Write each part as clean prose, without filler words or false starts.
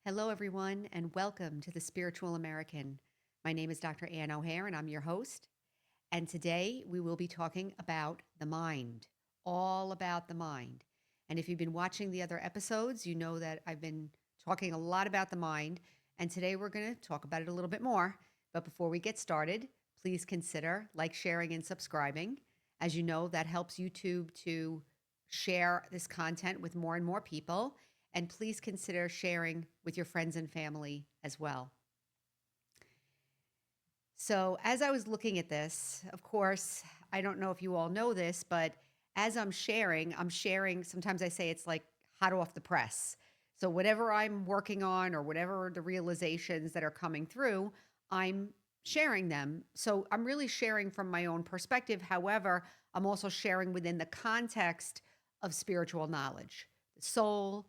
Hello, everyone, and welcome to the Spiritual American. My name is Dr. Ann O'Hare, and I'm your host. And today we will be talking about the mind, all about the mind. And if you've been watching the other episodes, you know that I've been talking a lot about the mind. And today we're going to talk about it a little bit more. But before we get started, please consider like, sharing, and subscribing. As you know, that helps YouTube to share this content with more and more people. And please consider sharing with your friends and family as well. So, as I was looking at this, of course, I don't know if you all know this, but as I'm sharing, sometimes I say it's like hot off the press. So, whatever I'm working on or whatever the realizations that are coming through, I'm sharing them. So, I'm really sharing from my own perspective. However, I'm also sharing within the context of spiritual knowledge, the soul,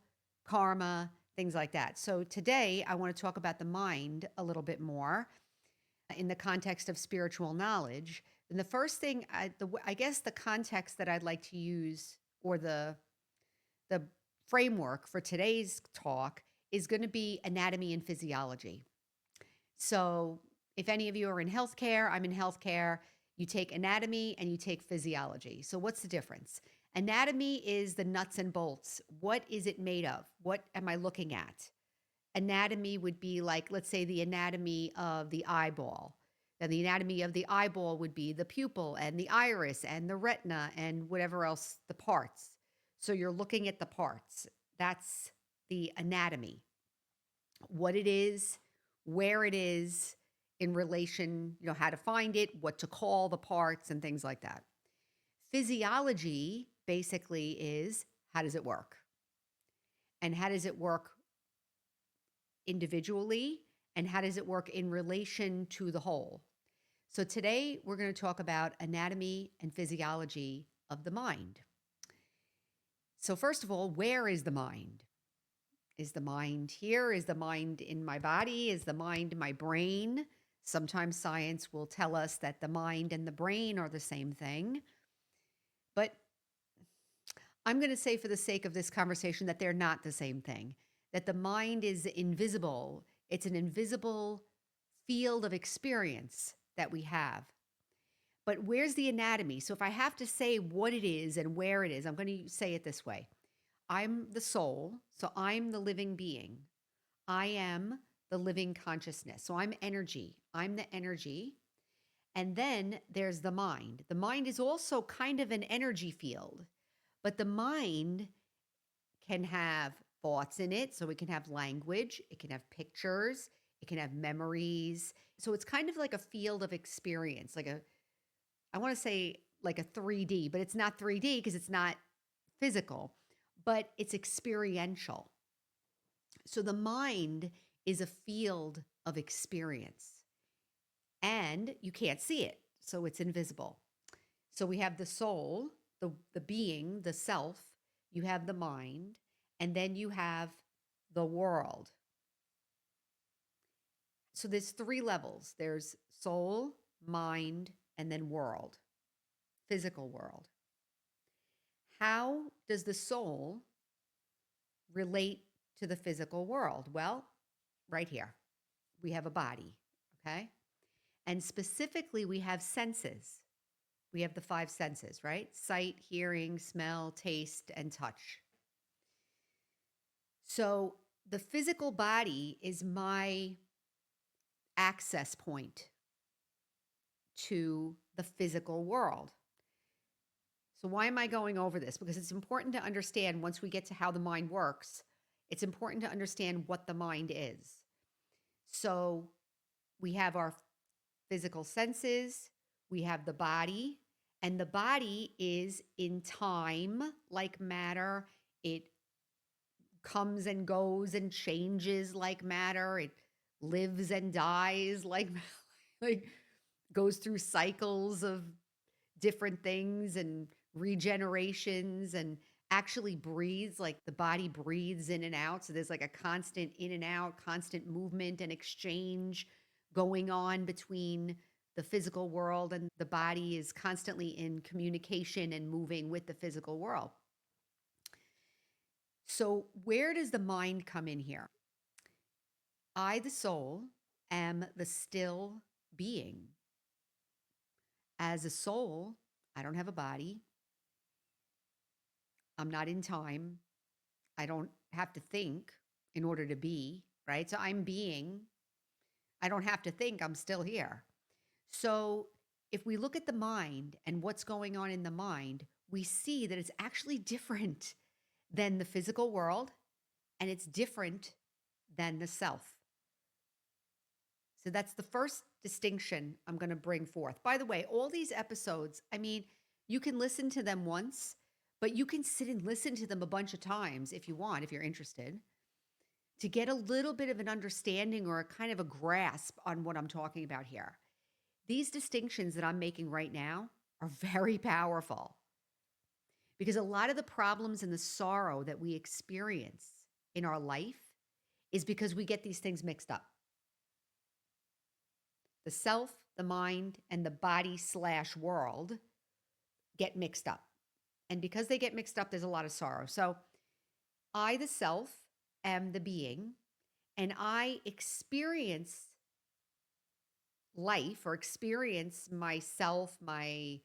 karma, things like that. So, today I want to talk about the mind a little bit more in the context of spiritual knowledge. And the first thing, I guess, the context that I'd like to use, or the framework for today's talk, is going to be anatomy and physiology. So, if any of you are in healthcare, I'm in healthcare. You take anatomy and you take physiology. So, what's the difference? Anatomy is the nuts and bolts. What is it made of? What am I looking at? Anatomy would be like, let's say, the anatomy of the eyeball. Then the anatomy of the eyeball would be the pupil and the iris and the retina and whatever else, the parts. So you're looking at the parts. That's the anatomy. What it is, where it is in relation, how to find it, what to call the parts, and things like that. Physiology basically is, how does it work? And how does it work individually, and how does it work in relation to the whole? So today we're going to talk about anatomy and physiology of the mind. So first of all, where is the mind? Is the mind here? Is the mind in my body? Is the mind in my brain? Sometimes science will tell us that the mind and the brain are the same thing. But I'm going to say, for the sake of this conversation, that they're not the same thing, that the mind is invisible. It's an invisible field of experience that we have. But where's the anatomy? So if I have to say what it is and where it is, I'm going to say it this way. I'm the soul, so I'm the living being. I am the living consciousness. So I'm energy. I'm the energy. And then there's the mind. The mind is also kind of an energy field, but the mind can have thoughts in it. So it can have language, it can have pictures, it can have memories. So it's kind of like a field of experience, I want to say like a 3D, but it's not 3D because it's not physical, but it's experiential. So the mind is a field of experience and you can't see it. So it's invisible. So we have the soul, the being, the self, you have the mind, and then you have the world. So there's three levels. There's soul, mind, and then world, physical world. How does the soul relate to the physical world? Well, right here, we have a body, okay? And specifically, we have senses. We have the five senses, right? Sight, hearing, smell, taste, and touch. So the physical body is my access point to the physical world. So why am I going over this? Because it's important to understand, once we get to how the mind works, it's important to understand what the mind is. So we have our physical senses, we have the body, and the body is in time like matter. It comes and goes and changes like matter. It lives and dies like goes through cycles of different things and regenerations, and actually breathes, like the body breathes in and out. So there's like a constant in and out, constant movement and exchange going on between the physical world, and the body is constantly in communication and moving with the physical world. So where does the mind come in here? I, the soul, am the still being. As a soul, I don't have a body. I'm not in time. I don't have to think in order to be, right? So I'm being. I don't have to think. I'm still here. So if we look at the mind and what's going on in the mind, we see that it's actually different than the physical world and it's different than the self. So that's the first distinction I'm going to bring forth. By the way, all these episodes, I mean, you can listen to them once, but you can sit and listen to them a bunch of times if you want, if you're interested, to get a little bit of an understanding or a kind of a grasp on what I'm talking about here. These distinctions that I'm making right now are very powerful because a lot of the problems and the sorrow that we experience in our life is because we get these things mixed up. The self, the mind, and the body/world get mixed up. And because they get mixed up, there's a lot of sorrow. So I, the self, am the being, and I experience life or experience myself, my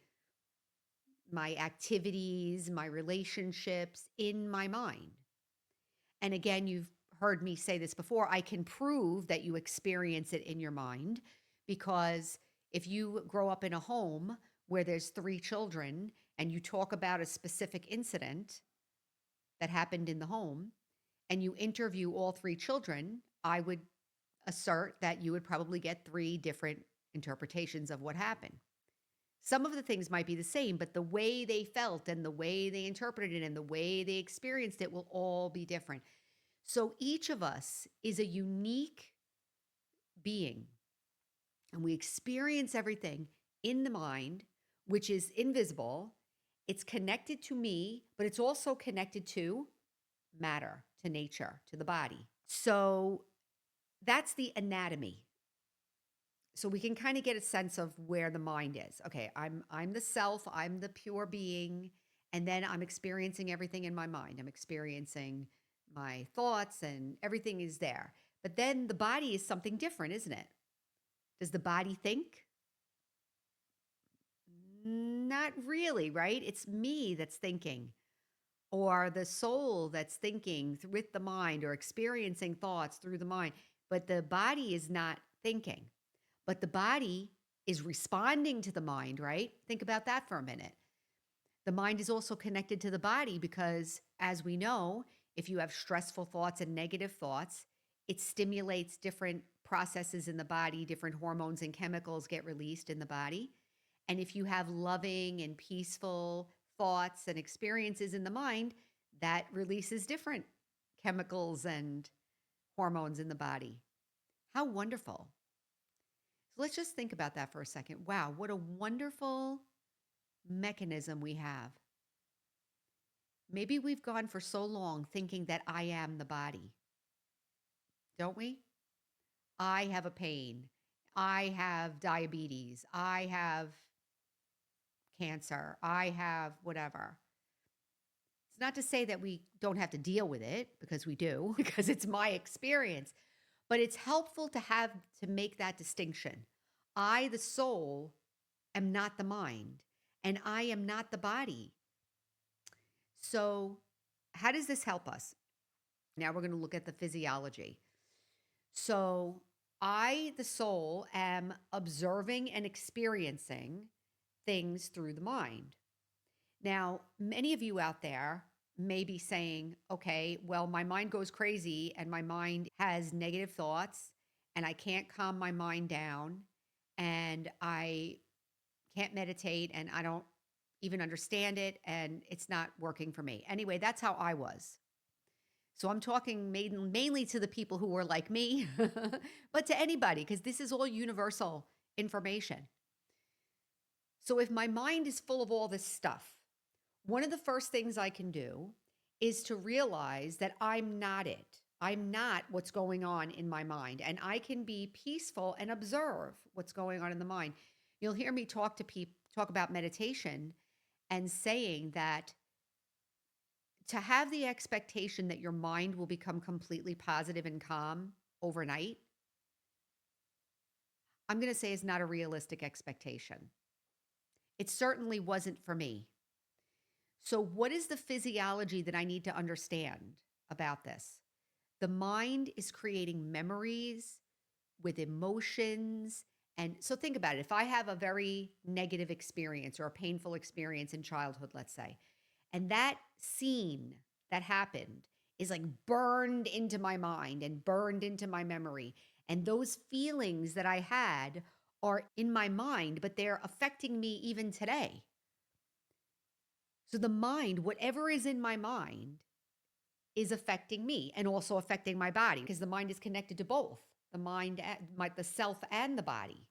activities, my relationships in my mind. And again, you've heard me say this before, I can prove that you experience it in your mind because if you grow up in a home where there's 3 children and you talk about a specific incident that happened in the home and you interview all 3 children, I would assert that you would probably get 3 different interpretations of what happened. Some of the things might be the same, but the way they felt and the way they interpreted it and the way they experienced it will all be different. So each of us is a unique being, and we experience everything in the mind, which is invisible. It's connected to me, but it's also connected to matter, to nature, to the body. So that's the anatomy. So we can kind of get a sense of where the mind is. Okay, I'm the self, I'm the pure being, and then I'm experiencing everything in my mind. I'm experiencing my thoughts and everything is there. But then the body is something different, isn't it? Does the body think? Not really, right? It's me that's thinking, or the soul that's thinking with the mind or experiencing thoughts through the mind. But the body is not thinking. But the body is responding to the mind, right? Think about that for a minute. The mind is also connected to the body because, as we know, if you have stressful thoughts and negative thoughts, it stimulates different processes in the body, different hormones and chemicals get released in the body. And if you have loving and peaceful thoughts and experiences in the mind, that releases different chemicals and hormones in the body. How wonderful. So let's just think about that for a second. Wow, what a wonderful mechanism we have. Maybe we've gone for so long thinking that I am the body, don't we? I have a pain. I have diabetes. I have cancer. I have whatever. It's not to say that we don't have to deal with it because we do, because it's my experience, but it's helpful to have to make that distinction. I, the soul, am not the mind, and I am not the body. So, how does this help us? Now we're going to look at the physiology. So, I, the soul, am observing and experiencing things through the mind. Now, many of you out there may be saying, okay, well, my mind goes crazy and my mind has negative thoughts and I can't calm my mind down and I can't meditate and I don't even understand it and it's not working for me. Anyway, that's how I was. So I'm talking mainly to the people who were like me, but to anybody, because this is all universal information. So if my mind is full of all this stuff, one of the first things I can do is to realize that I'm not it. I'm not what's going on in my mind. And I can be peaceful and observe what's going on in the mind. You'll hear me talk to people talk about meditation and saying that to have the expectation that your mind will become completely positive and calm overnight I'm going to say is not a realistic expectation. It certainly wasn't for me. So, what is the physiology that I need to understand about this? The mind is creating memories with emotions. And so, think about it. If I have a very negative experience or a painful experience in childhood, let's say, and that scene that happened is like burned into my mind and burned into my memory. And those feelings that I had are in my mind, but they're affecting me even today. So the mind, whatever is in my mind, is affecting me and also affecting my body because the mind is connected to both the mind, the self, and the body.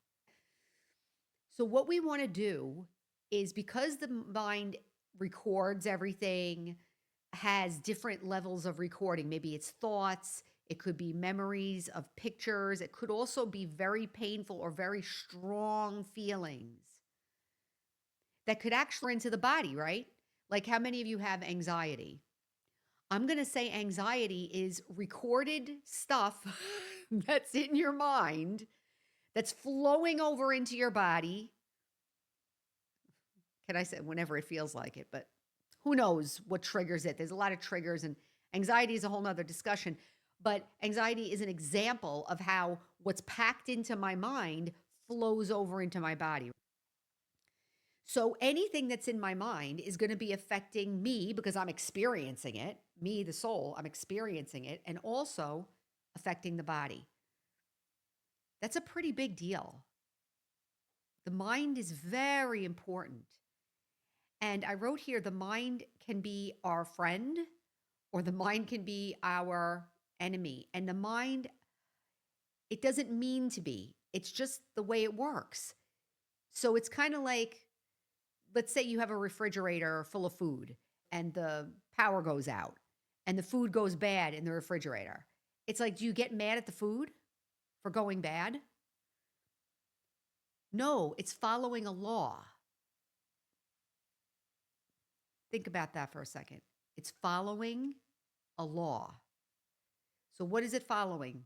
So, what we want to do is because the mind records everything, has different levels of recording. Maybe it's thoughts, it could be memories of pictures, it could also be very painful or very strong feelings that could actually into the body, right? Like how many of you have anxiety? I'm going to say anxiety is recorded stuff that's in your mind that's flowing over into your body. Can I say whenever it feels like it? But who knows what triggers it? There's a lot of triggers, and anxiety is a whole nother discussion. But anxiety is an example of how what's packed into my mind flows over into my body. So anything that's in my mind is going to be affecting me because I'm experiencing it, me, the soul, I'm experiencing it, and also affecting the body. That's a pretty big deal. The mind is very important. And I wrote here the mind can be our friend or the mind can be our enemy. And the mind, it doesn't mean to be, it's just the way it works. So it's kind of like, let's say you have a refrigerator full of food and the power goes out and the food goes bad in the refrigerator. It's like, do you get mad at the food for going bad? No, it's following a law. Think about that for a second. It's following a law. So what is it following?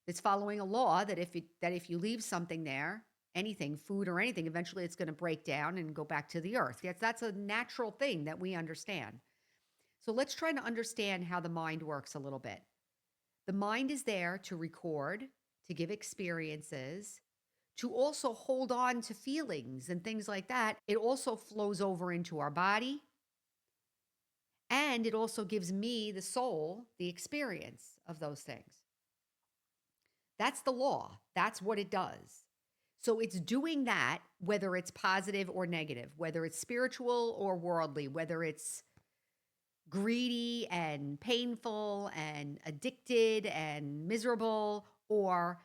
It's following a law that if you leave something there, anything, food or anything, eventually it's going to break down and go back to the earth. That's a natural thing that we understand. So let's try to understand how the mind works a little bit. The mind is there to record, to give experiences, to also hold on to feelings and things like that. It also flows over into our body. And it also gives me, the soul, the experience of those things. That's the law. That's what it does. So it's doing that, whether it's positive or negative, whether it's spiritual or worldly, whether it's greedy and painful and addicted and miserable or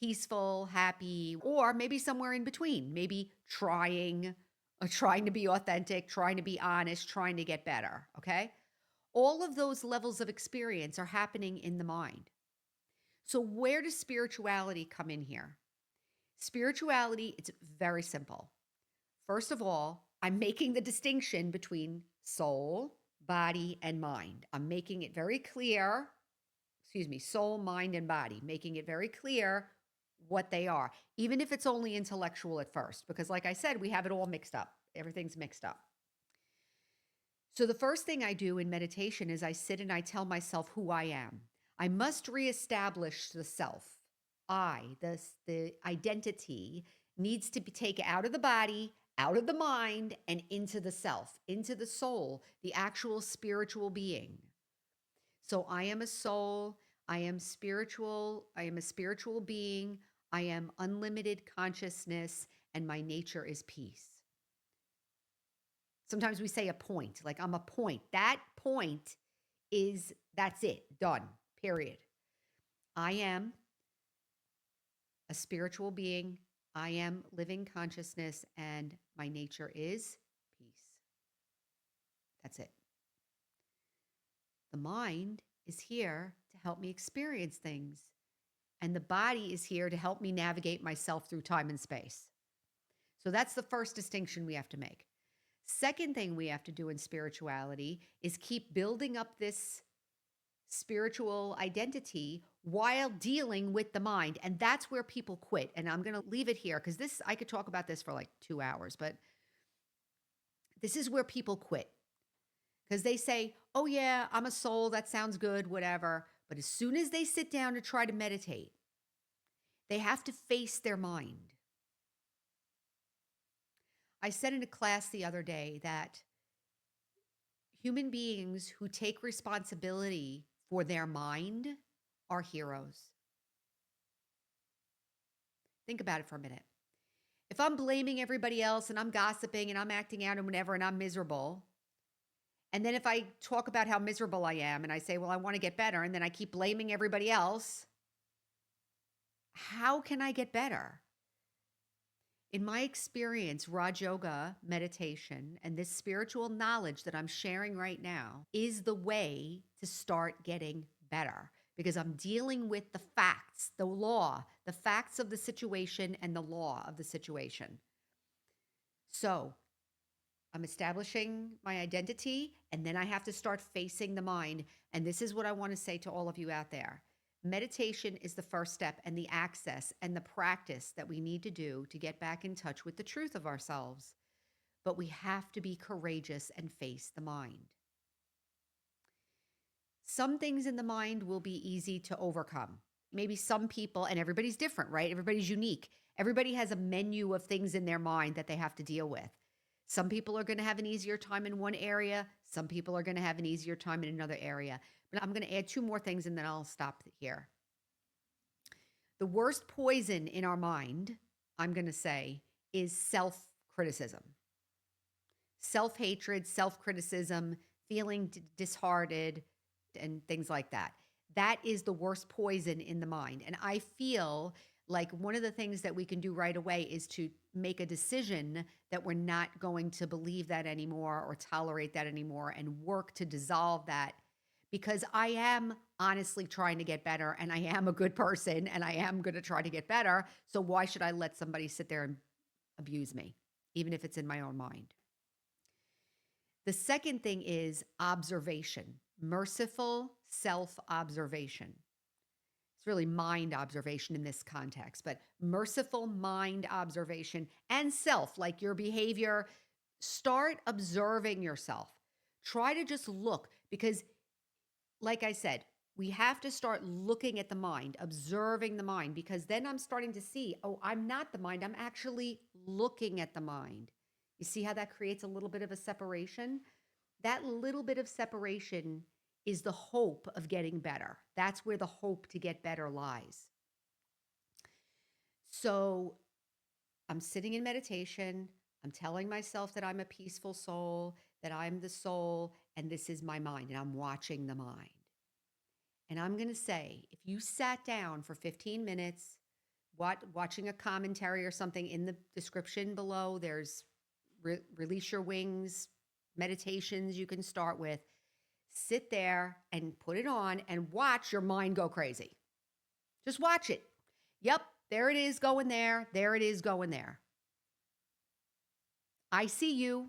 peaceful, happy, or maybe somewhere in between, maybe trying to be authentic, trying to be honest, trying to get better. Okay. All of those levels of experience are happening in the mind. So, where does spirituality come in here? Spirituality, it's very simple. First of all, I'm making the distinction between soul, body, and mind. I'm making it very clear, soul, mind, and body, making it very clear what they are, even if it's only intellectual at first, because like I said, we have it all mixed up. Everything's mixed up. So the first thing I do in meditation is I sit and I tell myself who I am. I must reestablish the self. The identity needs to be taken out of the body, out of the mind, and into the self, into the soul, the actual spiritual being. So I am a soul, I am spiritual, I am a spiritual being, I am unlimited consciousness, and my nature is peace. Sometimes we say a point, like I'm a point. That point that's it, done, period. I am a spiritual being. I am living consciousness, and my nature is peace. That's it. The mind is here to help me experience things, and the body is here to help me navigate myself through time and space. So that's the first distinction we have to make. Second thing we have to do in spirituality is keep building up this spiritual identity while dealing with the mind. And that's where people quit. And I'm going to leave it here because I could talk about this for like 2 hours, but this is where people quit because they say, oh, yeah, I'm a soul. That sounds good, whatever. But as soon as they sit down to try to meditate, they have to face their mind. I said in a class the other day that human beings who take responsibility for their mind are heroes. Think about it for a minute. If I'm blaming everybody else and I'm gossiping and I'm acting out and whatever and I'm miserable, and then if I talk about how miserable I am and I say, well, I want to get better, and then I keep blaming everybody else, how can I get better? In my experience, Raj Yoga meditation and this spiritual knowledge that I'm sharing right now is the way to start getting better because I'm dealing with the facts, the law, the facts of the situation and the law of the situation. So I'm establishing my identity and then I have to start facing the mind. And this is what I want to say to all of you out there. Meditation is the first step and the access and the practice that we need to do to get back in touch with the truth of ourselves. But we have to be courageous and face the mind. Some things in the mind will be easy to overcome. Maybe some people, and everybody's different, right? Everybody's unique. Everybody has a menu of things in their mind that they have to deal with. Some people are going to have an easier time in one area. Some people are going to have an easier time in another area. But I'm going to add 2 more things and then I'll stop here. The worst poison in our mind, I'm going to say, is self-criticism. Self-hatred, self-criticism, feeling disheartened, and things like that. That is the worst poison in the mind. And I feel like one of the things that we can do right away is to make a decision that we're not going to believe that anymore or tolerate that anymore and work to dissolve that because I am honestly trying to get better and I am a good person and I am going to try to get better. So why should I let somebody sit there and abuse me, even if it's in my own mind? The second thing is observation, merciful self-observation. It's really mind observation in this context, but merciful mind observation and self, like your behavior. Start observing yourself. Try to just look because, like I said, we have to start looking at the mind, observing the mind, because then I'm starting to see, oh, I'm not the mind. I'm actually looking at the mind. You see how that creates a little bit of a separation? That little bit of separation is the hope of getting better. That's where the hope to get better lies. So I'm sitting in meditation. I'm telling myself that I'm a peaceful soul, that I'm the soul, and this is my mind, and I'm watching the mind. And I'm going to say, if you sat down for 15 minutes, watching a commentary or something, in the description below, there's Release Your Wings meditations you can start with. Sit there and put it on and watch your mind go crazy. Just watch it. Yep, there it is going there. There it is going there. I see you.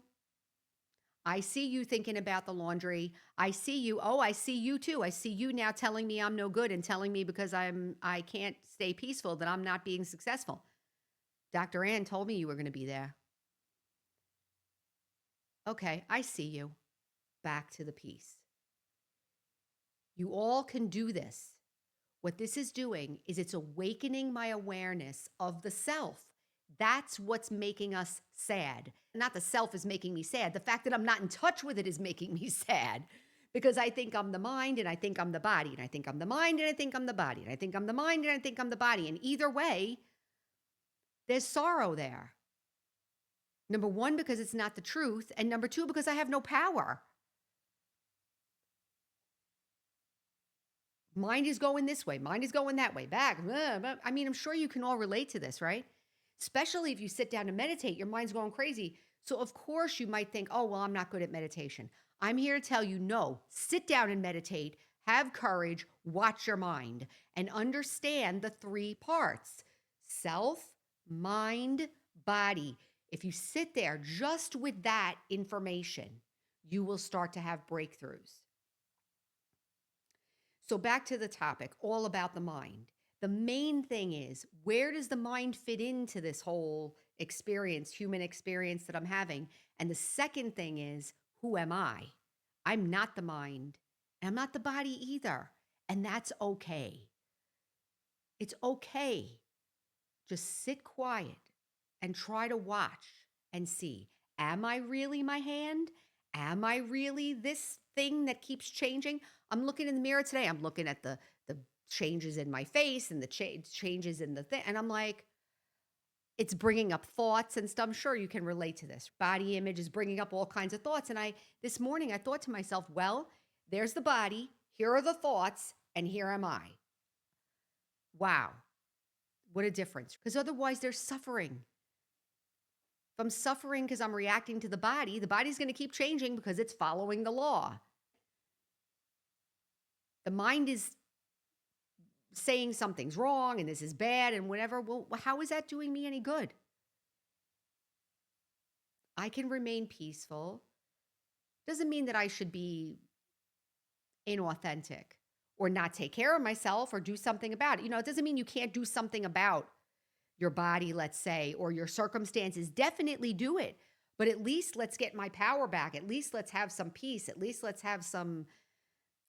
I see you thinking about the laundry. I see you. Oh, I see you too. I see you now telling me I'm no good and telling me because I can't stay peaceful that I'm not being successful. Dr. Ann told me you were going to be there. Okay, I see you. Back to the peace. You all can do this. What this is doing is it's awakening my awareness of the self. That's what's making us sad. Not the self is making me sad. The fact that I'm not in touch with it is making me sad because I think I'm the mind and I think I'm the body and I think I'm the mind and I think I'm the body and I think I'm the mind and I think I'm the body. And either way, there's sorrow there. Number one, because it's not the truth. And number two, because I have no power. Mind is going this way. Mind is going that way. Back. I mean, I'm sure you can all relate to this, right? Especially if you sit down and meditate, your mind's going crazy. So of course you might think, oh, well, I'm not good at meditation. I'm here to tell you, no, sit down and meditate, have courage, watch your mind, and understand the 3 parts: self, mind, body. If you sit there just with that information, you will start to have breakthroughs. So back to the topic, all about the mind. The main thing is, where does the mind fit into this whole experience, human experience that I'm having? And the second thing is, who am I? I'm not the mind, and I'm not the body either. And that's okay. It's okay. Just sit quiet and try to watch and see, am I really my hand? Am I really this thing that keeps changing? I'm looking in the mirror today. I'm looking at the changes in my face and the changes in the thing, and I'm like, it's bringing up thoughts and stuff. I'm sure you can relate to this. Body image is bringing up all kinds of thoughts. And I this morning I thought to myself, well, there's the body, here are the thoughts, and here am I. Wow, what a difference. Because otherwise there's suffering. If I'm suffering because I'm reacting to the body's going to keep changing because it's following the law. The mind is saying something's wrong and this is bad and whatever. Well, how is that doing me any good? I can remain peaceful. Doesn't mean that I should be inauthentic or not take care of myself or do something about it. It doesn't mean you can't do something about your body, let's say, or your circumstances. Definitely do it. But at least let's get my power back. At least let's have some peace. At least let's have some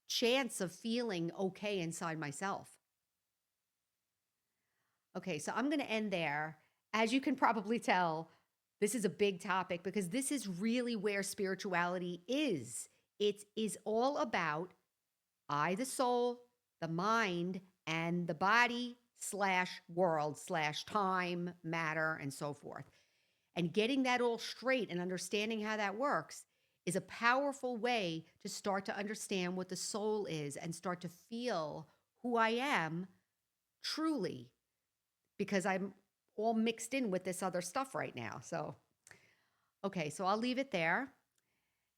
chance of feeling okay inside myself. Okay, so I'm going to end there. As you can probably tell, this is a big topic because this is really where spirituality is. It is all about I, the soul, the mind, and the body slash world slash time, matter, and so forth. And getting that all straight and understanding how that works is a powerful way to start to understand what the soul is and start to feel who I am truly, because I'm all mixed in with this other stuff right now. So, okay, so I'll leave it there.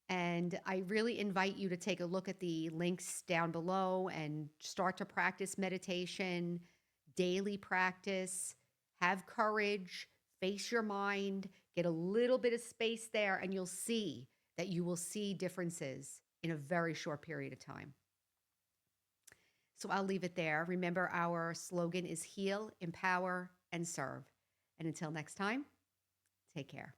And I really invite you to take a look at the links down below and start to practice meditation, daily practice, have courage, face your mind, get a little bit of space there, and you'll see that you will see differences in a very short period of time. So I'll leave it there. Remember, our slogan is heal, empower, and serve. And until next time, take care.